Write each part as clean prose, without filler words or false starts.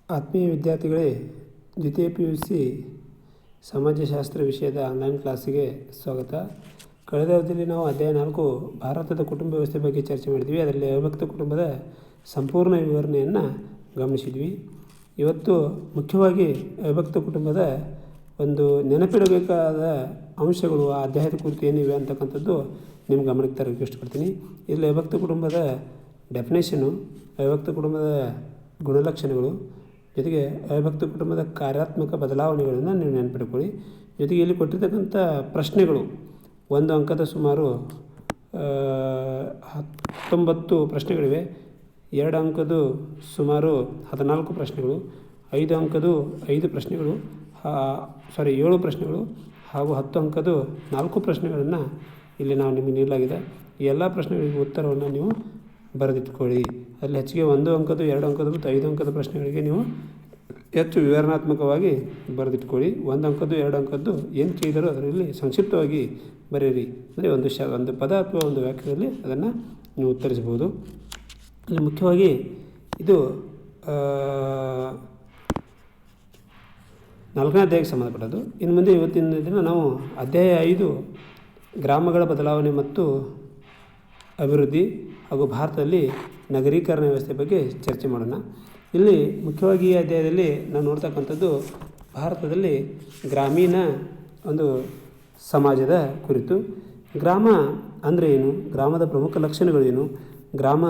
ಆತ್ಮೀಯ ವಿದ್ಯಾರ್ಥಿಗಳೇ, ದ್ವಿತೀಯ PUC ಸಮಾಜಶಾಸ್ತ್ರ ವಿಷಯದ ಆನ್ಲೈನ್ ಕ್ಲಾಸಿಗೆ ಸ್ವಾಗತ. ಕಳೆದ ಅವಧಿಯಲ್ಲಿ ನಾವು ಅಧ್ಯಾಯ 4 ಭಾರತದ ಕುಟುಂಬ ವ್ಯವಸ್ಥೆ ಬಗ್ಗೆ ಚರ್ಚೆ ಮಾಡಿದ್ವಿ. ಅದರಲ್ಲಿ ಅವಿಭಕ್ತ ಕುಟುಂಬದ ಸಂಪೂರ್ಣ ವಿವರಣೆಯನ್ನು ಗಮನಿಸಿದ್ವಿ. ಇವತ್ತು ಮುಖ್ಯವಾಗಿ ಅವಿಭಕ್ತ ಕುಟುಂಬದ ಒಂದು ನೆನಪಿಡಬೇಕಾದ ಅಂಶಗಳು, ಆ ಅಧ್ಯಾಯದ ಕುರಿತು ಏನಿವೆ ಅಂತಕ್ಕಂಥದ್ದು ನಿಮ್ಮ ಗಮನಕ್ಕೆ ತರಲಿಕ್ಕೆ ಇಷ್ಟಪಡ್ತೀನಿ. ಇಲ್ಲಿ ಅವಿಭಕ್ತ ಕುಟುಂಬದ ಡೆಫಿನೇಷನು, ಅವಿಭಕ್ತ ಕುಟುಂಬದ ಗುಣಲಕ್ಷಣಗಳು, ಜೊತೆಗೆ ಅವಿಭಕ್ತ ಕುಟುಂಬದ ಕಾರ್ಯಾತ್ಮಕ ಬದಲಾವಣೆಗಳನ್ನು ನೀವು ನೆನಪಿಟ್ಕೊಳ್ಳಿ. ಜೊತೆಗೆ ಇಲ್ಲಿ ಕೊಟ್ಟಿರ್ತಕ್ಕಂಥ ಪ್ರಶ್ನೆಗಳು, ಒಂದು ಅಂಕದ ಸುಮಾರು 19 ಪ್ರಶ್ನೆಗಳಿವೆ. 2 ಅಂಕದ್ದು ಸುಮಾರು 14 ಪ್ರಶ್ನೆಗಳು, 5 ಅಂಕದ್ದು 5 ಪ್ರಶ್ನೆಗಳು, 7 ಪ್ರಶ್ನೆಗಳು ಹಾಗೂ 10 ಅಂಕದ್ದು 4 ಪ್ರಶ್ನೆಗಳನ್ನು ಇಲ್ಲಿ ನಾವು ನಿಮಗೆ ನೀಡಲಾಗಿದೆ. ಈ ಎಲ್ಲ ಪ್ರಶ್ನೆಗಳಿಗೆ ಉತ್ತರವನ್ನು ನೀವು ಬರೆದಿಟ್ಕೊಳ್ಳಿ. ಅಲ್ಲಿ ಹೆಚ್ಚಿಗೆ 1 ಅಂಕದ್ದು, 2 ಅಂಕದ್ದು ಮತ್ತು 5 ಅಂಕದ ಪ್ರಶ್ನೆಗಳಿಗೆ ನೀವು ಹೆಚ್ಚು ವಿವರಣಾತ್ಮಕವಾಗಿ ಬರೆದಿಟ್ಕೊಳ್ಳಿ. 1 ಅಂಕದ್ದು 2 ಅಂಕದ್ದು ಏನು ಕೇಳಿದರೂ ಅದರಲ್ಲಿ ಸಂಕ್ಷಿಪ್ತವಾಗಿ ಬರೆಯಿರಿ. ಅಂದರೆ ಒಂದು ಪದ ಅಥವಾ ಒಂದು ವಾಕ್ಯದಲ್ಲಿ ಅದನ್ನು ನೀವು ಉತ್ತರಿಸಬಹುದು. ಇಲ್ಲಿ ಮುಖ್ಯವಾಗಿ ಇದು 4ನೇ ಅಧ್ಯಾಯಕ್ಕೆ ಸಂಬಂಧಪಟ್ಟದ್ದು. ಇನ್ನು ಮುಂದೆ ಇವತ್ತಿನ ದಿನ ನಾವು ಅಧ್ಯಾಯ 5 ಗ್ರಾಮಗಳ ಬದಲಾವಣೆ ಮತ್ತು ಅಭಿವೃದ್ಧಿ ಹಾಗೂ ಭಾರತದಲ್ಲಿ ನಗರೀಕರಣ ವ್ಯವಸ್ಥೆ ಬಗ್ಗೆ ಚರ್ಚೆ ಮಾಡೋಣ. ಇಲ್ಲಿ ಮುಖ್ಯವಾಗಿ ಈ ಅಧ್ಯಾಯದಲ್ಲಿ ನಾವು ನೋಡ್ತಕ್ಕಂಥದ್ದು ಭಾರತದಲ್ಲಿ ಗ್ರಾಮೀಣ ಒಂದು ಸಮಾಜದ ಕುರಿತು. ಗ್ರಾಮ ಅಂದರೆ ಏನು, ಗ್ರಾಮದ ಪ್ರಮುಖ ಲಕ್ಷಣಗಳೇನು, ಗ್ರಾಮ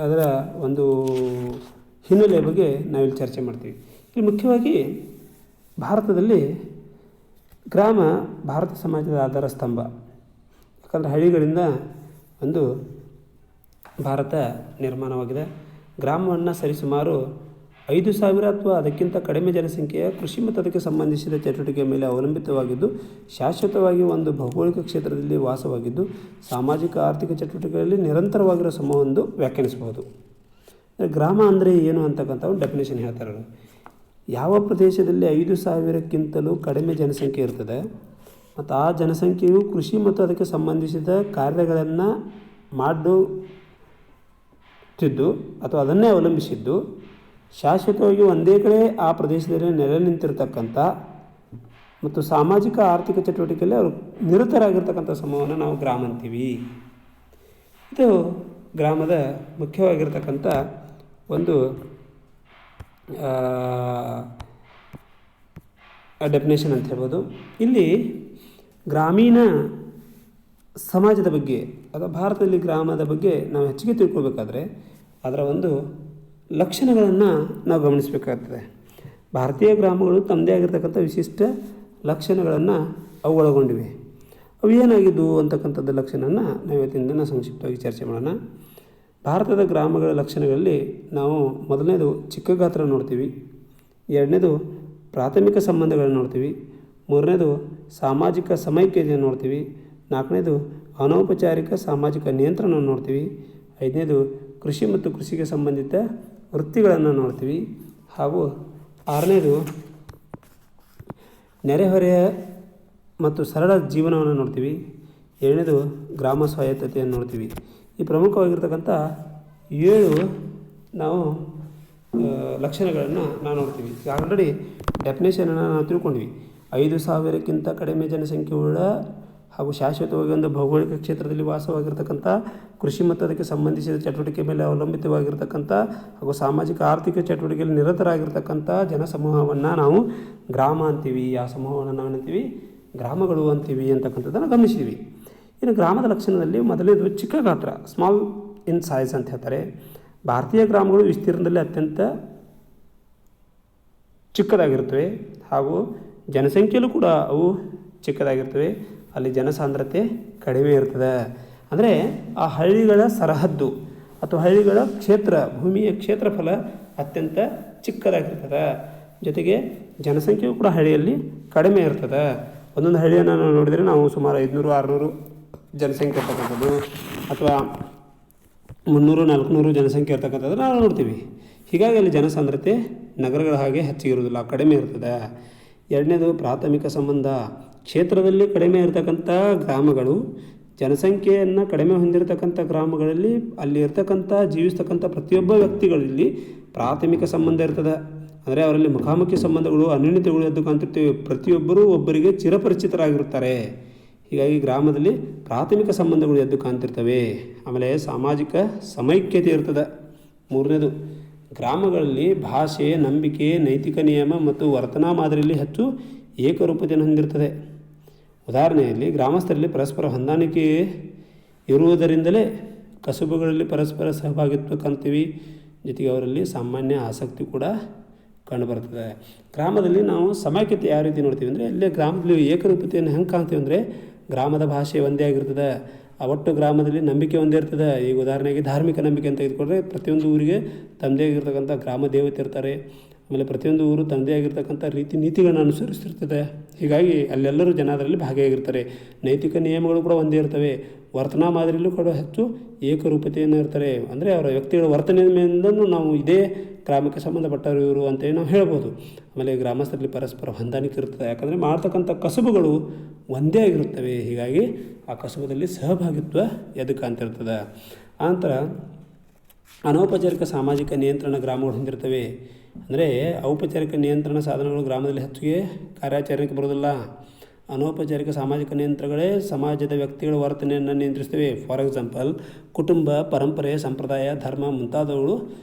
ಅದರ ಒಂದು ಹಿನ್ನೆಲೆಯ ಬಗ್ಗೆ ನಾವಿಲ್ಲಿ ಚರ್ಚೆ ಮಾಡ್ತೀವಿ. ಇಲ್ಲಿ ಮುಖ್ಯವಾಗಿ ಭಾರತದಲ್ಲಿ ಗ್ರಾಮ ಭಾರತ ಸಮಾಜದ ಆಧಾರ ಸ್ತಂಭ. ಯಾಕಂದರೆ ಹಳ್ಳಿಗಳಿಂದ ಒಂದು ಭಾರತ ನಿರ್ಮಾಣವಾಗಿದೆ. ಗ್ರಾಮವನ್ನು ಸರಿಸುಮಾರು 5,000 ಅಥವಾ ಅದಕ್ಕಿಂತ ಕಡಿಮೆ ಜನಸಂಖ್ಯೆಯ ಕೃಷಿ ಮತ್ತು ಅದಕ್ಕೆ ಸಂಬಂಧಿಸಿದ ಚಟುವಟಿಕೆಯ ಮೇಲೆ ಅವಲಂಬಿತವಾಗಿದ್ದು, ಶಾಶ್ವತವಾಗಿ ಒಂದು ಭೌಗೋಳಿಕ ಕ್ಷೇತ್ರದಲ್ಲಿ ವಾಸವಾಗಿದ್ದು, ಸಾಮಾಜಿಕ ಆರ್ಥಿಕ ಚಟುವಟಿಕೆಗಳಲ್ಲಿ ನಿರಂತರವಾಗಿರೋ ಸಮೂಹವೆಂದು ವ್ಯಾಖ್ಯಾನಿಸಬಹುದು. ಗ್ರಾಮ ಅಂದರೆ ಏನು ಅಂತಕ್ಕಂಥ ಒಂದು ಡೆಫಿನೇಷನ್ ಹೇಳ್ತಾರೆ. ಯಾವ ಪ್ರದೇಶದಲ್ಲಿ 5,000ಕ್ಕಿಂತಲೂ ಕಡಿಮೆ ಜನಸಂಖ್ಯೆ ಇರ್ತದೆ ಮತ್ತು ಆ ಜನಸಂಖ್ಯೆಯು ಕೃಷಿ ಮತ್ತು ಅದಕ್ಕೆ ಸಂಬಂಧಿಸಿದ ಕಾರ್ಯಗಳನ್ನು ಮಾಡುತ್ತಿದ್ದು ಅಥವಾ ಅದನ್ನೇ ಅವಲಂಬಿಸಿದ್ದು, ಶಾಶ್ವತವಾಗಿ ಒಂದೇ ಕಡೆ ಆ ಪ್ರದೇಶದಲ್ಲಿ ನೆಲೆ ನಿಂತಿರ್ತಕ್ಕಂಥ ಮತ್ತು ಸಾಮಾಜಿಕ ಆರ್ಥಿಕ ಚಟುವಟಿಕೆಯಲ್ಲಿ ಅವರು ನಿರತರಾಗಿರ್ತಕ್ಕಂಥ ಸಮೂಹವನ್ನು ನಾವು ಗ್ರಾಮ ಅಂತೀವಿ. ಇದು ಗ್ರಾಮದ ಮುಖ್ಯವಾಗಿರ್ತಕ್ಕಂಥ ಒಂದು ಡೆಫಿನೇಷನ್ ಅಂತ ಹೇಳ್ಬೋದು. ಇಲ್ಲಿ ಗ್ರಾಮೀಣ ಸಮಾಜದ ಬಗ್ಗೆ ಅಥವಾ ಭಾರತದಲ್ಲಿ ಗ್ರಾಮದ ಬಗ್ಗೆ ನಾವು ಹೆಚ್ಚಿಗೆ ತಿಳ್ಕೊಳ್ಬೇಕಾದ್ರೆ ಅದರ ಒಂದು ಲಕ್ಷಣಗಳನ್ನು ನಾವು ಗಮನಿಸಬೇಕಾಗ್ತದೆ. ಭಾರತೀಯ ಗ್ರಾಮಗಳು ತಮ್ಮದೇ ಆಗಿರ್ತಕ್ಕಂಥ ವಿಶಿಷ್ಟ ಲಕ್ಷಣಗಳನ್ನು ಅವು ಒಳಗೊಂಡಿವೆ. ಅವು ಏನಾಗಿದ್ದವು ಅಂತಕ್ಕಂಥದ್ದು ಲಕ್ಷಣವನ್ನು ನಾವು ಇವತ್ತಿನ ದಿನ ಸಂಕ್ಷಿಪ್ತವಾಗಿ ಚರ್ಚೆ ಮಾಡೋಣ. ಭಾರತದ ಗ್ರಾಮಗಳ ಲಕ್ಷಣಗಳಲ್ಲಿ ನಾವು ಮೊದಲನೇದು ಚಿಕ್ಕ ಗಾತ್ರ ನೋಡ್ತೀವಿ, 2ನೇದು ಪ್ರಾಥಮಿಕ ಸಂಬಂಧಗಳನ್ನು ನೋಡ್ತೀವಿ, 3ನೇದು ಸಾಮಾಜಿಕ ಸಮೈಕ್ಯತೆಯನ್ನು ನೋಡ್ತೀವಿ, 4ನೇದು ಅನೌಪಚಾರಿಕ ಸಾಮಾಜಿಕ ನಿಯಂತ್ರಣವನ್ನು ನೋಡ್ತೀವಿ, 5ನೇದು ಕೃಷಿ ಮತ್ತು ಕೃಷಿಗೆ ಸಂಬಂಧಿತ ವೃತ್ತಿಗಳನ್ನು ನೋಡ್ತೀವಿ, ಹಾಗೂ 6ನೇದು ನೆರೆಹೊರೆಯ ಮತ್ತು ಸರಳ ಜೀವನವನ್ನು ನೋಡ್ತೀವಿ, 7ನೇದು ಗ್ರಾಮ ಸ್ವಾಯತ್ತತೆಯನ್ನು ನೋಡ್ತೀವಿ. ಈ ಪ್ರಮುಖವಾಗಿರ್ತಕ್ಕಂಥ 7 ನಾವು ಲಕ್ಷಣಗಳನ್ನು ನಾವು ನೋಡ್ತೀವಿ. ಆಲ್ರೆಡಿ ಡೆಫಿನೇಷನನ್ನು ನಾವು ತಿಳ್ಕೊಂಡ್ವಿ. 5,000ಕ್ಕಿಂತ ಕಡಿಮೆ ಸಂಖ್ಯೆಯುಳ್ಳ ಹಾಗೂ ಶಾಶ್ವತವಾಗಿ ಒಂದು ಭೌಗೋಳಿಕ ಕ್ಷೇತ್ರದಲ್ಲಿ ವಾಸವಾಗಿರ್ತಕ್ಕಂಥ, ಕೃಷಿ ಮತ್ತು ಅದಕ್ಕೆ ಸಂಬಂಧಿಸಿದ ಚಟುವಟಿಕೆ ಮೇಲೆ ಅವಲಂಬಿತವಾಗಿರ್ತಕ್ಕಂಥ ಹಾಗೂ ಸಾಮಾಜಿಕ ಆರ್ಥಿಕ ಚಟುವಟಿಕೆಯಲ್ಲಿ ನಿರತರಾಗಿರ್ತಕ್ಕಂಥ ಜನಸಮೂಹವನ್ನು ನಾವು ಗ್ರಾಮ ಅಂತೀವಿ. ಆ ಸಮೂಹವನ್ನು ನಾವು ಏನಂತೀವಿ, ಗ್ರಾಮಗಳು ಅಂತೀವಿ ಅಂತಕ್ಕಂಥದ್ದನ್ನು ಗಮನಿಸಿದ್ವಿ. ಇನ್ನು ಗ್ರಾಮದ ಲಕ್ಷಣದಲ್ಲಿ ಮೊದಲನೇದು ಚಿಕ್ಕ ಗಾತ್ರ, ಸ್ಮಾಲ್ ಇನ್ ಸೈಜ್ ಅಂತ ಹೇಳ್ತಾರೆ. ಭಾರತೀಯ ಗ್ರಾಮಗಳು ವಿಸ್ತೀರ್ಣದಲ್ಲಿ ಅತ್ಯಂತ ಚಿಕ್ಕದಾಗಿರ್ತವೆ ಹಾಗೂ ಜನಸಂಖ್ಯೆಯಲ್ಲೂ ಕೂಡ ಅವು ಚಿಕ್ಕದಾಗಿರ್ತವೆ. ಅಲ್ಲಿ ಜನಸಾಂದ್ರತೆ ಕಡಿಮೆ ಇರ್ತದೆ. ಅಂದರೆ ಆ ಹಳ್ಳಿಗಳ ಸರಹದ್ದು ಅಥವಾ ಹಳ್ಳಿಗಳ ಭೂಮಿಯ ಕ್ಷೇತ್ರಫಲ ಅತ್ಯಂತ ಚಿಕ್ಕದಾಗಿರ್ತದೆ. ಜೊತೆಗೆ ಜನಸಂಖ್ಯೆಯೂ ಕೂಡ ಹಳ್ಳಿಯಲ್ಲಿ ಕಡಿಮೆ ಇರ್ತದೆ. ಒಂದೊಂದು ಹಳ್ಳಿಯನ್ನು ನಾವು ನೋಡಿದರೆ ನಾವು ಸುಮಾರು 500-600 ಜನಸಂಖ್ಯೆ ಇರ್ತಕ್ಕಂಥದ್ದು ಅಥವಾ 300-400 ಜನಸಂಖ್ಯೆ ಇರ್ತಕ್ಕಂಥದ್ದು ನಾವು ನೋಡ್ತೀವಿ. ಹೀಗಾಗಿ ಅಲ್ಲಿ ಜನಸಾಂದ್ರತೆ ನಗರಗಳ ಹಾಗೆ ಹೆಚ್ಚಿಗಿರೋದಿಲ್ಲ, ಕಡಿಮೆ ಇರ್ತದೆ. 2ನೇದು ಪ್ರಾಥಮಿಕ ಸಂಬಂಧ, ಕ್ಷೇತ್ರದಲ್ಲಿ ಕಡಿಮೆ ಇರತಕ್ಕಂಥ ಗ್ರಾಮಗಳು ಜನಸಂಖ್ಯೆಯನ್ನು ಕಡಿಮೆ ಹೊಂದಿರತಕ್ಕಂಥ ಗ್ರಾಮಗಳಲ್ಲಿ ಅಲ್ಲಿ ಇರ್ತಕ್ಕಂಥ ಜೀವಿಸ್ತಕ್ಕಂಥ ಪ್ರತಿಯೊಬ್ಬ ವ್ಯಕ್ತಿಗಳಲ್ಲಿ ಪ್ರಾಥಮಿಕ ಸಂಬಂಧ ಇರ್ತದೆ. ಅಂದರೆ ಅವರಲ್ಲಿ ಮುಖಾಮುಖಿ ಸಂಬಂಧಗಳು ಅನ್ಯೋನ್ಯತೆಗಳು ಎದ್ದು ಕಾಣ್ತಿರ್ತೇವೆ. ಪ್ರತಿಯೊಬ್ಬರೂ ಒಬ್ಬರಿಗೆ ಚಿರಪರಿಚಿತರಾಗಿರುತ್ತಾರೆ. ಹೀಗಾಗಿ ಗ್ರಾಮದಲ್ಲಿ ಪ್ರಾಥಮಿಕ ಸಂಬಂಧಗಳು ಎದ್ದು ಕಾಣ್ತಿರ್ತವೆ. ಆಮೇಲೆ ಸಾಮಾಜಿಕ ಸಮೈಕ್ಯತೆ ಇರ್ತದೆ. ಮೂರನೇದು, ಗ್ರಾಮಗಳಲ್ಲಿ ಭಾಷೆ, ನಂಬಿಕೆ, ನೈತಿಕ ನಿಯಮ ಮತ್ತು ವರ್ತನಾ ಮಾದರಿಯಲ್ಲಿ ಹೆಚ್ಚು ಏಕರೂಪತೆಯನ್ನು ಹೊಂದಿರ್ತದೆ. ಉದಾಹರಣೆಯಲ್ಲಿ ಗ್ರಾಮಸ್ಥರಲ್ಲಿ ಪರಸ್ಪರ ಹೊಂದಾಣಿಕೆ ಇರುವುದರಿಂದಲೇ ಕಸುಬುಗಳಲ್ಲಿ ಪರಸ್ಪರ ಸಹಭಾಗಿತ್ವ ಕಾಣ್ತೀವಿ. ಜೊತೆಗೆ ಅವರಲ್ಲಿ ಸಾಮಾನ್ಯ ಆಸಕ್ತಿ ಕೂಡ ಕಂಡುಬರ್ತದೆ. ಗ್ರಾಮದಲ್ಲಿ ನಾವು ಸಮೈಕ್ಯತೆ ಯಾವ ರೀತಿ ನೋಡ್ತೀವಿ ಅಂದರೆ, ಅಲ್ಲೇ ಗ್ರಾಮದಲ್ಲಿ ಏಕರೂಪತೆಯನ್ನು ಹೆಂಗೆ ಕಾಣ್ತೀವಿ ಅಂದರೆ, ಗ್ರಾಮದ ಭಾಷೆ ಒಂದೇ ಆಗಿರ್ತದೆ. ಒಟ್ಟು ಗ್ರಾಮದಲ್ಲಿ ನಂಬಿಕೆ ಒಂದೇ ಇರ್ತದೆ. ಈಗ ಉದಾಹರಣೆಗೆ ಧಾರ್ಮಿಕ ನಂಬಿಕೆ ಅಂತ ತೆಗೆದುಕೊಂಡ್ರೆ ಪ್ರತಿಯೊಂದು ಊರಿಗೆ ತಮ್ಮದೇ ಆಗಿರ್ತಕ್ಕಂಥ ಗ್ರಾಮ ದೇವತೆ ಇರ್ತಾರೆ. ಆಮೇಲೆ ಪ್ರತಿಯೊಂದು ಊರು ತನ್ನದೇ ಆಗಿರ್ತಕ್ಕಂಥ ರೀತಿ ನೀತಿಗಳನ್ನು ಅನುಸರಿಸ್ತಿರ್ತದೆ. ಹೀಗಾಗಿ ಅಲ್ಲೆಲ್ಲರೂ ಜನ ಅದರಲ್ಲಿ ಭಾಗಿಯಾಗಿರ್ತಾರೆ. ನೈತಿಕ ನಿಯಮಗಳು ಕೂಡ ಒಂದೇ ಇರ್ತವೆ. ವರ್ತನಾ ಮಾದರಿಯಲ್ಲೂ ಕೂಡ ಹೆಚ್ಚು ಏಕರೂಪತೆಯನ್ನು ಇರ್ತಾರೆ. ಅಂದರೆ ಅವರ ವ್ಯಕ್ತಿಗಳ ವರ್ತನೆಯಿಂದಲೂ ನಾವು ಇದೇ ಗ್ರಾಮಕ್ಕೆ ಸಂಬಂಧಪಟ್ಟವರು ಇವರು ಅಂತೇಳಿ ನಾವು ಹೇಳ್ಬೋದು. ಆಮೇಲೆ ಗ್ರಾಮಸ್ಥರಲ್ಲಿ ಪರಸ್ಪರ ಹೊಂದಾಣಿಕೆ ಇರ್ತದೆ. ಯಾಕಂದರೆ ಮಾಡ್ತಕ್ಕಂಥ ಕಸುಬುಗಳು ಒಂದೇ ಆಗಿರುತ್ತವೆ. ಹೀಗಾಗಿ ಆ ಕಸುಬದಲ್ಲಿ ಸಹಭಾಗಿತ್ವ ಎದ್ದು ಕಾಣ್ತಿರ್ತದೆ. ಆನಂತರ ಅನೌಪಚಾರಿಕ ಸಾಮಾಜಿಕ ನಿಯಂತ್ರಣ ಗ್ರಾಮಗಳು ಹೊಂದಿರ್ತವೆ. ಅಂದರೆ ಔಪಚಾರಿಕ ನಿಯಂತ್ರಣ ಸಾಧನಗಳು ಗ್ರಾಮದಲ್ಲಿ ಹೆಚ್ಚಿಗೆ ಕಾರ್ಯಾಚರಣೆಗೆ ಬರೋದಿಲ್ಲ. ಅನೌಪಚಾರಿಕ ಸಾಮಾಜಿಕ ನಿಯಂತ್ರಣಗಳೇ ಸಮಾಜದ ವ್ಯಕ್ತಿಗಳ ವರ್ತನೆಯನ್ನು ನಿಯಂತ್ರಿಸ್ತವೆ. ಫಾರ್ ಎಕ್ಸಾಂಪಲ್, ಕುಟುಂಬ, ಪರಂಪರೆ, ಸಂಪ್ರದಾಯ, ಧರ್ಮ ಮುಂತಾದವುಗಳು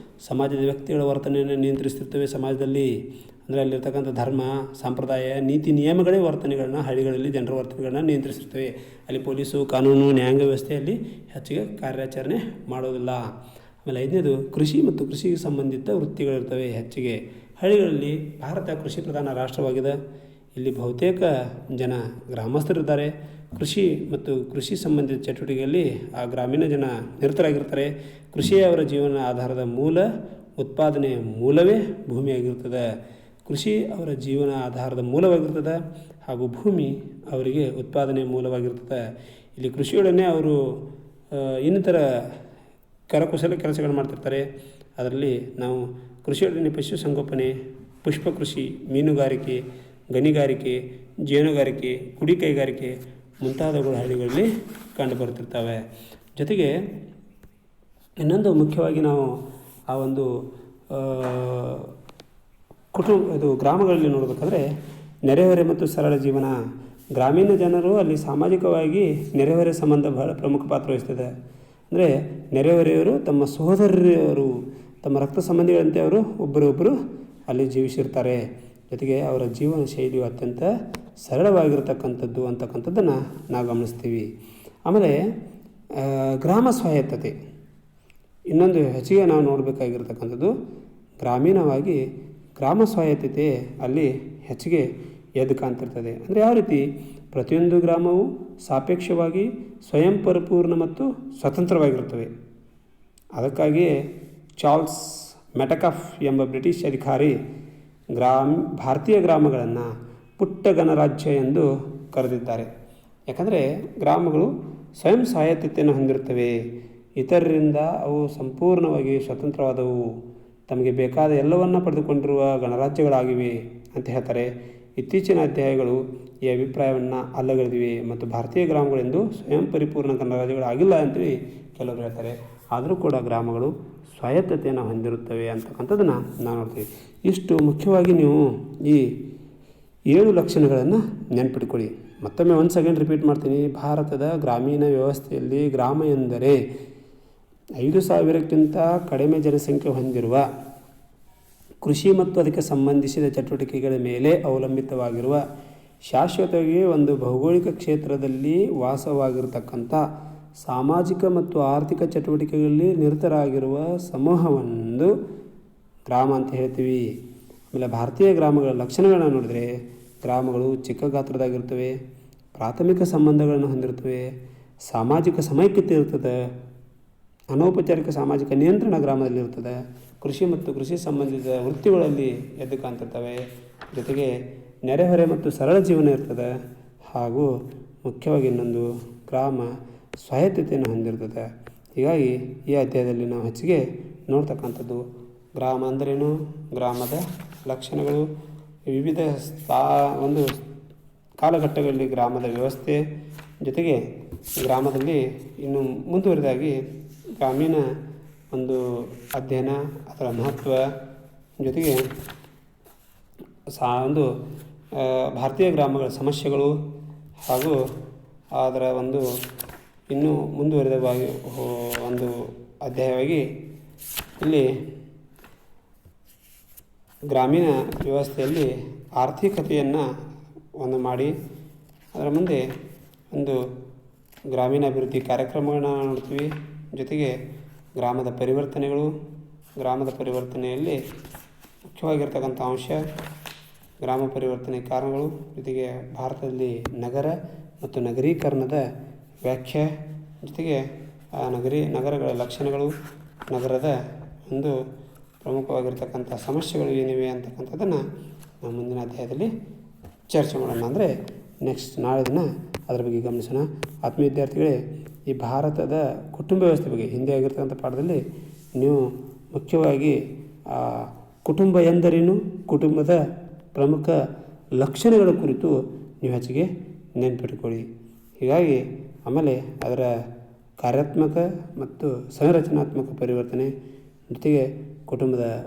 ಸಮಾಜದ ವ್ಯಕ್ತಿಗಳ ವರ್ತನೆಯನ್ನು ನಿಯಂತ್ರಿಸ್ತಿರ್ತವೆ ಸಮಾಜದಲ್ಲಿ. ಅಂದರೆ ಅಲ್ಲಿರ್ತಕ್ಕಂಥ ಧರ್ಮ, ಸಂಪ್ರದಾಯ, ನೀತಿ ನಿಯಮಗಳೇ ವರ್ತನೆಗಳನ್ನ, ಹಳ್ಳಿಗಳಲ್ಲಿ ಜನರ ವರ್ತನೆಗಳನ್ನ ನಿಯಂತ್ರಿಸಿರ್ತವೆ. ಅಲ್ಲಿ ಪೊಲೀಸು, ಕಾನೂನು, ನ್ಯಾಯಾಂಗ ವ್ಯವಸ್ಥೆಯಲ್ಲಿ ಹೆಚ್ಚಿಗೆ ಕಾರ್ಯಾಚರಣೆ ಮಾಡೋದಿಲ್ಲ. ಆಮೇಲೆ ಐದನೇದು, ಕೃಷಿ ಮತ್ತು ಕೃಷಿಗೆ ಸಂಬಂಧಿತ ವೃತ್ತಿಗಳಿರ್ತವೆ ಹೆಚ್ಚಿಗೆ. ಹಳ್ಳಿಗಳಲ್ಲಿ ಭಾರತ ಕೃಷಿ ಪ್ರಧಾನ ರಾಷ್ಟ್ರವಾಗಿದೆ. ಇಲ್ಲಿ ಬಹುತೇಕ ಜನ ಗ್ರಾಮಸ್ಥರಿದ್ದಾರೆ. ಕೃಷಿ ಮತ್ತು ಕೃಷಿ ಸಂಬಂಧಿತ ಚಟುವಟಿಕೆಯಲ್ಲಿ ಆ ಗ್ರಾಮೀಣ ಜನ ನಿರತರಾಗಿರ್ತಾರೆ. ಕೃಷಿಯೇ ಅವರ ಜೀವನ ಆಧಾರದ ಮೂಲ, ಉತ್ಪಾದನೆಯ ಮೂಲವೇ ಭೂಮಿಯಾಗಿರ್ತದೆ. ಕೃಷಿ ಅವರ ಜೀವನ ಆಧಾರದ ಮೂಲವಾಗಿರ್ತದೆ ಹಾಗೂ ಭೂಮಿ ಅವರಿಗೆ ಉತ್ಪಾದನೆಯ ಮೂಲವಾಗಿರ್ತದೆ. ಇಲ್ಲಿ ಕೃಷಿಯೊಡನೆ ಅವರು ಇನ್ನಿತರ ಕರಕುಶಲ ಕೆಲಸಗಳು ಮಾಡ್ತಿರ್ತಾರೆ. ಅದರಲ್ಲಿ ನಾವು ಕೃಷಿಯೊಡನೆ ಪಶುಸಂಗೋಪನೆ, ಪುಷ್ಪ ಕೃಷಿ, ಮೀನುಗಾರಿಕೆ, ಗಣಿಗಾರಿಕೆ, ಜೇನುಗಾರಿಕೆ, ಕುಡಿ ಕೈಗಾರಿಕೆ ಮುಂತಾದವುಗಳು ಹಳ್ಳಿಗಳಲ್ಲಿ ಕಂಡುಬರುತ್ತಿರ್ತವೆ. ಜೊತೆಗೆ ಇನ್ನೊಂದು ಮುಖ್ಯವಾಗಿ ನಾವು ಆ ಒಂದು ಗ್ರಾಮಗಳಲ್ಲಿ ನೋಡಬೇಕಾದ್ರೆ ನೆರೆಹೊರೆ ಮತ್ತು ಸರಳ ಜೀವನ. ಗ್ರಾಮೀಣ ಜನರು ಅಲ್ಲಿ ಸಾಮಾಜಿಕವಾಗಿ ನೆರೆಹೊರೆ ಸಂಬಂಧ ಬಹಳ ಪ್ರಮುಖ ಪಾತ್ರ ವಹಿಸ್ತದೆ. ಅಂದರೆ ನೆರೆಹೊರೆಯವರು ತಮ್ಮ ಸಹೋದರರು, ತಮ್ಮ ರಕ್ತ ಸಂಬಂಧಿಗಳಂತೆ ಅವರು ಒಬ್ಬರೊಬ್ಬರು ಅಲ್ಲಿ ಜೀವಿಸಿರ್ತಾರೆ. ಜೊತೆಗೆ ಅವರ ಜೀವನ ಶೈಲಿಯು ಅತ್ಯಂತ ಸರಳವಾಗಿರ್ತಕ್ಕಂಥದ್ದು ಅಂತಕ್ಕಂಥದ್ದನ್ನು ನಾವು ಗಮನಿಸ್ತೀವಿ. ಆಮೇಲೆ ಗ್ರಾಮ ಸ್ವಾಯತ್ತತೆ ಇನ್ನೊಂದು ಹೆಚ್ಚಿಗೆ ನಾವು ನೋಡಬೇಕಾಗಿರ್ತಕ್ಕಂಥದ್ದು. ಗ್ರಾಮೀಣವಾಗಿ ಗ್ರಾಮ ಸ್ವಾಯತ್ತತೆ ಅಲ್ಲಿ ಹೆಚ್ಚಿಗೆ ಎದ್ದು ಕಾಣ್ತಿರ್ತದೆ. ಅಂದರೆ ಯಾವ ರೀತಿ ಪ್ರತಿಯೊಂದು ಗ್ರಾಮವು ಸಾಪೇಕ್ಷವಾಗಿ ಸ್ವಯಂ ಪರಿಪೂರ್ಣ ಮತ್ತು ಸ್ವತಂತ್ರವಾಗಿರುತ್ತವೆ. ಅದಕ್ಕಾಗಿಯೇ ಚಾರ್ಲ್ಸ್ ಮೆಟಕಾಫ್ ಎಂಬ ಬ್ರಿಟಿಷ್ ಅಧಿಕಾರಿ ಭಾರತೀಯ ಗ್ರಾಮಗಳನ್ನು ಪುಟ್ಟ ಗಣರಾಜ್ಯ ಎಂದು ಕರೆದಿದ್ದಾರೆ. ಯಾಕಂದರೆ ಗ್ರಾಮಗಳು ಸ್ವಯಂ ಸ್ವಾಯತ್ತತೆಯನ್ನು ಹೊಂದಿರುತ್ತವೆ. ಇತರರಿಂದ ಅವು ಸಂಪೂರ್ಣವಾಗಿ ಸ್ವತಂತ್ರವಾದವು, ತಮಗೆ ಬೇಕಾದ ಎಲ್ಲವನ್ನ ಪಡೆದುಕೊಂಡಿರುವ ಗಣರಾಜ್ಯಗಳಾಗಿವೆ ಅಂತ ಹೇಳ್ತಾರೆ. ಇತ್ತೀಚಿನ ಅಧ್ಯಾಯಗಳು ಈ ಅಭಿಪ್ರಾಯವನ್ನು ಅಲ್ಲಗಳೆದಿವೆ ಮತ್ತು ಭಾರತೀಯ ಗ್ರಾಮಗಳೆಂದು ಸ್ವಯಂ ಪರಿಪೂರ್ಣ ಗಣರಾಜ್ಯಗಳಾಗಿಲ್ಲ ಅಂತೇಳಿ ಕೆಲವರು ಹೇಳ್ತಾರೆ. ಆದರೂ ಕೂಡ ಗ್ರಾಮಗಳು ಸ್ವಾಯತ್ತತೆಯನ್ನು ಹೊಂದಿರುತ್ತವೆ ಅಂತಕ್ಕಂಥದ್ದನ್ನು ನಾವು ನೋಡ್ತೀವಿ. ಇಷ್ಟು ಮುಖ್ಯವಾಗಿ ನೀವು ಈ 7 ಲಕ್ಷಣಗಳನ್ನು ನೆನ್ಪಿಟ್ಕೊಳ್ಳಿ. ಮತ್ತೊಮ್ಮೆ ಒಂದು ಸೆಕೆಂಡ್ ರಿಪೀಟ್ ಮಾಡ್ತೀನಿ. ಭಾರತದ ಗ್ರಾಮೀಣ ವ್ಯವಸ್ಥೆಯಲ್ಲಿ ಗ್ರಾಮ ಎಂದರೆ 5,000ಕ್ಕಿಂತ ಕಡಿಮೆ ಜನಸಂಖ್ಯೆ ಹೊಂದಿರುವ, ಕೃಷಿ ಮತ್ತು ಅದಕ್ಕೆ ಸಂಬಂಧಿಸಿದ ಚಟುವಟಿಕೆಗಳ ಮೇಲೆ ಅವಲಂಬಿತವಾಗಿರುವ, ಶಾಶ್ವತವಾಗಿ ಒಂದು ಭೌಗೋಳಿಕ ಕ್ಷೇತ್ರದಲ್ಲಿ ವಾಸವಾಗಿರತಕ್ಕಂಥ, ಸಾಮಾಜಿಕ ಮತ್ತು ಆರ್ಥಿಕ ಚಟುವಟಿಕೆಗಳಲ್ಲಿ ನಿರತರಾಗಿರುವ ಸಮೂಹವೊಂದು ಗ್ರಾಮ ಅಂತ ಹೇಳ್ತೀವಿ. ಆಮೇಲೆ ಭಾರತೀಯ ಗ್ರಾಮಗಳ ಲಕ್ಷಣಗಳನ್ನ ನೋಡಿದರೆ, ಗ್ರಾಮಗಳು ಚಿಕ್ಕ ಗಾತ್ರದಾಗಿರ್ತವೆ, ಪ್ರಾಥಮಿಕ ಸಂಬಂಧಗಳನ್ನು ಹೊಂದಿರ್ತವೆ, ಸಾಮಾಜಿಕ ಸಮೈಕ್ಯತೆ ಇರ್ತದೆ, ಅನೌಪಚಾರಿಕ ಸಾಮಾಜಿಕ ನಿಯಂತ್ರಣ ಗ್ರಾಮದಲ್ಲಿರ್ತದೆ, ಕೃಷಿ ಮತ್ತು ಕೃಷಿ ಸಂಬಂಧಿತ ವೃತ್ತಿಗಳಲ್ಲಿ ಎದ್ದು ಕಾಣ್ತಿರ್ತವೆ, ಜೊತೆಗೆ ನೆರೆಹೊರೆ ಮತ್ತು ಸರಳ ಜೀವನ ಇರ್ತದೆ, ಹಾಗೂ ಮುಖ್ಯವಾಗಿ ಇನ್ನೊಂದು ಗ್ರಾಮ ಸ್ವಾಯತ್ತತೆಯನ್ನು ಹೊಂದಿರ್ತದೆ. ಹೀಗಾಗಿ ಈ ಅಧ್ಯಾಯದಲ್ಲಿ ನಾವು ಹೆಚ್ಚಿಗೆ ನೋಡ್ತಕ್ಕಂಥದ್ದು ಗ್ರಾಮ ಅಂದ್ರೇನು, ಗ್ರಾಮದ ಲಕ್ಷಣಗಳು, ವಿವಿಧ ಒಂದು ಕಾಲಘಟ್ಟಗಳಲ್ಲಿ ಗ್ರಾಮದ ವ್ಯವಸ್ಥೆ, ಜೊತೆಗೆ ಗ್ರಾಮದಲ್ಲಿ ಇನ್ನು ಮುಂದುವರಿದಾಗಿ ಗ್ರಾಮೀಣ ಒಂದು ಅಧ್ಯಯನ, ಅದರ ಮಹತ್ವ, ಜೊತೆಗೆ ಒಂದು ಭಾರತೀಯ ಗ್ರಾಮಗಳ ಸಮಸ್ಯೆಗಳು ಹಾಗೂ ಅದರ ಒಂದು ಇನ್ನೂ ಮುಂದುವರಿದ ಒಂದು ಅಧ್ಯಾಯವಾಗಿ ಇಲ್ಲಿ ಗ್ರಾಮೀಣ ವ್ಯವಸ್ಥೆಯಲ್ಲಿ ಆರ್ಥಿಕತೆಯನ್ನು ಒಂದು ಮಾಡಿ ಅದರ ಮುಂದೆ ಒಂದು ಗ್ರಾಮೀಣ ಅಭಿವೃದ್ಧಿ ಕಾರ್ಯಕ್ರಮಗಳನ್ನ ನೋಡ್ತೀವಿ. ಜೊತೆಗೆ ಗ್ರಾಮದ ಪರಿವರ್ತನೆಯಲ್ಲಿ ಮುಖ್ಯವಾಗಿರ್ತಕ್ಕಂಥ ಅಂಶ ಗ್ರಾಮ ಪರಿವರ್ತನೆ ಕಾರಣಗಳು, ಜೊತೆಗೆ ಭಾರತದಲ್ಲಿ ನಗರ ಮತ್ತು ನಗರೀಕರಣದ ವ್ಯಾಖ್ಯೆ, ಜೊತೆಗೆ ನಗರಗಳ ಲಕ್ಷಣಗಳು, ನಗರದ ಒಂದು ಪ್ರಮುಖವಾಗಿರ್ತಕ್ಕಂಥ ಸಮಸ್ಯೆಗಳು ಏನಿವೆ ಅಂತಕ್ಕಂಥದ್ದನ್ನು ನಾವು ಮುಂದಿನ ಅಧ್ಯಾಯದಲ್ಲಿ ಚರ್ಚೆ ಮಾಡೋಣ. ಅಂದರೆ ನೆಕ್ಸ್ಟ್ ನಾಳೆ ದಿನ ಅದರ ಬಗ್ಗೆ ಗಮನಿಸೋಣ. ಆತ್ಮೀಯ ವಿದ್ಯಾರ್ಥಿಗಳೇ, ಈ ಭಾರತದ ಕುಟುಂಬ ವ್ಯವಸ್ಥೆ ಬಗ್ಗೆ ಹಿಂದೆ ಆಗಿರ್ತಕ್ಕಂಥ ಪಾಠದಲ್ಲಿ ನೀವು ಮುಖ್ಯವಾಗಿ ಕುಟುಂಬ ಎಂದರೇನು, ಕುಟುಂಬದ ಪ್ರಮುಖ ಲಕ್ಷಣಗಳ ಕುರಿತು ನೀವು ಹೆಚ್ಚಿಗೆ ನೆನಪಿಟ್ಕೊಳ್ಳಿ. ಹೀಗಾಗಿ ಆಮೇಲೆ ಅದರ ಕಾರ್ಯಾತ್ಮಕ ಮತ್ತು ಸಂರಚನಾತ್ಮಕ ಪರಿವರ್ತನೆ, ಜೊತೆಗೆ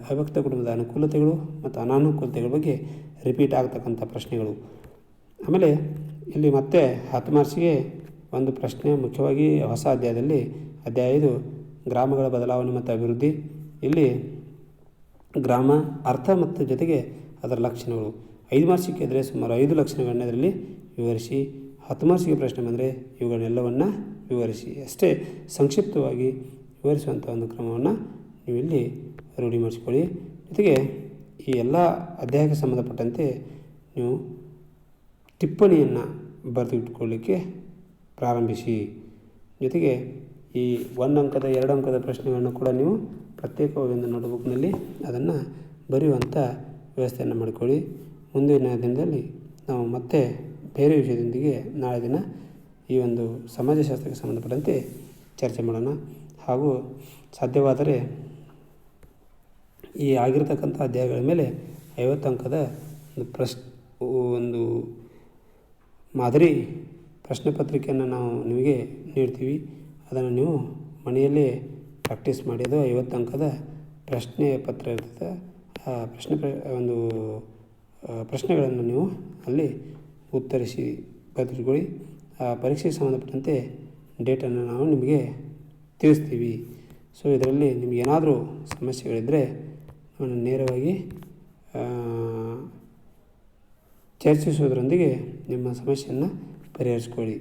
ಅವಿಭಕ್ತ ಕುಟುಂಬದ ಅನುಕೂಲತೆಗಳು ಮತ್ತು ಅನಾನುಕೂಲತೆಗಳ ಬಗ್ಗೆ ರಿಪೀಟ್ ಆಗ್ತಕ್ಕಂಥ ಪ್ರಶ್ನೆಗಳು. ಆಮೇಲೆ ಇಲ್ಲಿ ಮತ್ತೆ 10 ಮಾರ್ಕ್ಸಿಗೆ ಒಂದು ಪ್ರಶ್ನೆ ಮುಖ್ಯವಾಗಿ ಹೊಸ ಅಧ್ಯಾಯದಲ್ಲಿ ಅಧ್ಯಾಯ 5 ಗ್ರಾಮಗಳ ಬದಲಾವಣೆ ಮತ್ತು ಅಭಿವೃದ್ಧಿ. ಇಲ್ಲಿ ಗ್ರಾಮ ಅರ್ಥ ಮತ್ತು ಜೊತೆಗೆ ಅದರ ಲಕ್ಷಣಗಳು 5 ಮಾರ್ಕ್ಸಿಗೆ ಇದ್ದರೆ ಸುಮಾರು 5 ಲಕ್ಷಣಗಳನ್ನ ಇದರಲ್ಲಿ ವಿವರಿಸಿ. 10 ಮಾರ್ಕ್ಸಿಗೆ ಪ್ರಶ್ನೆ ಬಂದರೆ ಇವುಗಳನ್ನೆಲ್ಲವನ್ನು ವಿವರಿಸಿ. ಅಷ್ಟೇ ಸಂಕ್ಷಿಪ್ತವಾಗಿ ವಿವರಿಸುವಂಥ ಒಂದು ಕ್ರಮವನ್ನು ನೀವು ಇಲ್ಲಿ ರೂಢಿ ಮಾಡಿಸ್ಕೊಳ್ಳಿ. ಜೊತೆಗೆ ಈ ಎಲ್ಲ ಅಧ್ಯಾಯಕ್ಕೆ ಸಂಬಂಧಪಟ್ಟಂತೆ ನೀವು ಟಿಪ್ಪಣಿಯನ್ನು ಬರೆದಿಟ್ಕೊಳ್ಳಿಕ್ಕೆ ಪ್ರಾರಂಭಿಸಿ. ಜೊತೆಗೆ ಈ 1 ಅಂಕದ 2 ಅಂಕದ ಪ್ರಶ್ನೆಗಳನ್ನು ಕೂಡ ನೀವು ಪ್ರತ್ಯೇಕವಾಗಿ ಒಂದು ನೋಟ್ಬುಕ್ನಲ್ಲಿ ಅದನ್ನು ಬರೆಯುವಂಥ ವ್ಯವಸ್ಥೆಯನ್ನು ಮಾಡಿಕೊಳ್ಳಿ. ಮುಂದಿನ ದಿನದಲ್ಲಿ ನಾವು ಮತ್ತೆ ಬೇರೆ ವಿಷಯದೊಂದಿಗೆ ನಾಳೆ ದಿನ ಈ ಒಂದು ಸಮಾಜಶಾಸ್ತ್ರಕ್ಕೆ ಸಂಬಂಧಪಟ್ಟಂತೆ ಚರ್ಚೆ ಮಾಡೋಣ. ಹಾಗೂ ಸಾಧ್ಯವಾದರೆ ಈ ಆಗಿರತಕ್ಕಂಥ ಅಧ್ಯಾಯಗಳ ಮೇಲೆ 50 ಅಂಕದ ಒಂದು ಮಾದರಿ ಪ್ರಶ್ನೆ ಪತ್ರಿಕೆಯನ್ನು ನಾವು ನಿಮಗೆ ನೀಡ್ತೀವಿ. ಅದನ್ನು ನೀವು ಮನೆಯಲ್ಲೇ ಪ್ರಾಕ್ಟೀಸ್ ಮಾಡಿ. ಅದು 50 ಅಂಕದ ಪ್ರಶ್ನೆ ಪತ್ರ ಇರ್ತದೆ. ಆ ಪ್ರಶ್ನೆಗಳನ್ನು ನೀವು ಅಲ್ಲಿ ಉತ್ತರಿಸಿ ಬರೆದಿಟ್ಕೊಳ್ಳಿ. ಆ ಪರೀಕ್ಷೆಗೆ ಸಂಬಂಧಪಟ್ಟಂತೆ ಡೇಟನ್ನು ನಾವು ನಿಮಗೆ ತಿಳಿಸ್ತೀವಿ. ಸೊ ಇದರಲ್ಲಿ ನಿಮಗೇನಾದರೂ ಸಮಸ್ಯೆಗಳಿದ್ದರೆ ನಮ್ಮನ್ನು ನೇರವಾಗಿ ಚರ್ಚಿಸುವುದರೊಂದಿಗೆ ನಿಮ್ಮ ಸಮಸ್ಯೆಯನ್ನು ಪರಿಹರಿಸ್ಕೊಳ್ಳಿ.